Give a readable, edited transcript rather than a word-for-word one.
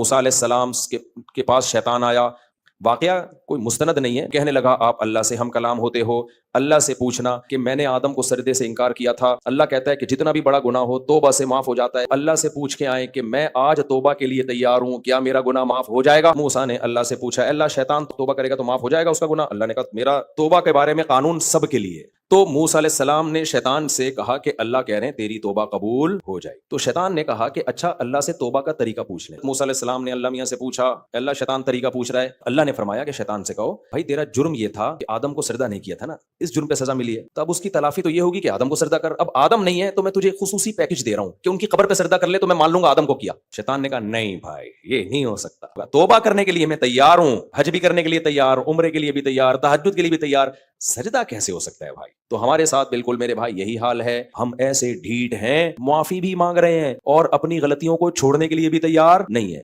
मूसा अलैहिस्सलाम के पास शैतान आया। वाकया कोई मुस्तनद नहीं है। कहने लगा आप अल्लाह से हम कलाम होते हो, अल्लाह से पूछना कि मैंने आदम को सजदे से इनकार किया था। अल्लाह कहता है कि जितना भी बड़ा गुनाह हो तौबा से माफ हो जाता है। अल्लाह से पूछ के आए कि मैं आज तौबा के लिए तैयार हूं, क्या मेरा गुनाह माफ हो जाएगा? मूसा ने अल्लाह से पूछा, अल्लाह शैतान तौबा करेगा तो माफ हो जाएगा उसका गुनाह? अल्लाह ने कहा मेरा तौबा के बारे में कानून सब के लिए। तो मूसा अलैहिस्सलाम ने शैतान से कहा कि अल्लाह कह रहे हैं तेरी तौबा कबूल हो जाए। तो शैतान ने कहा कि अच्छा अल्लाह से तौबा का तरीका पूछ ले। मूसा अलैहिस्सलाम ने अल्लाह मियां से पूछा, अल्लाह शैतान तरीका पूछ रहा है। अल्लाह ने फरमाया कि शैतान से कहो भाई तेरा जुर्म ये था कि आदम को सजदा नहीं किया था ना, इस जुर्म पे सजा मिली है, तो अब उसकी तलाफी तो ये होगी कि आदम को सजदा कर। अब आदम नहीं है तो मैं तुझे खुसूसी पैकेज दे रहा हूं कि उनकी कब्र पे सजदा कर ले तो मैं मान लूंगा आदम को किया। शैतान ने कहा नहीं भाई ये नहीं हो सकता, तौबा करने के लिए मैं तैयार हूं, हज भी करने के लिए तैयार, उम्रे के लिए भी तैयार, तहज्जुद के लिए भी तैयार, सजदा कैसे हो सकता है भाई? तो हमारे साथ बिल्कुल मेरे भाई यही हाल है। हम ऐसे ढीठ हैं, माफी भी मांग रहे हैं और अपनी गलतियों को छोड़ने के लिए भी तैयार नहीं है।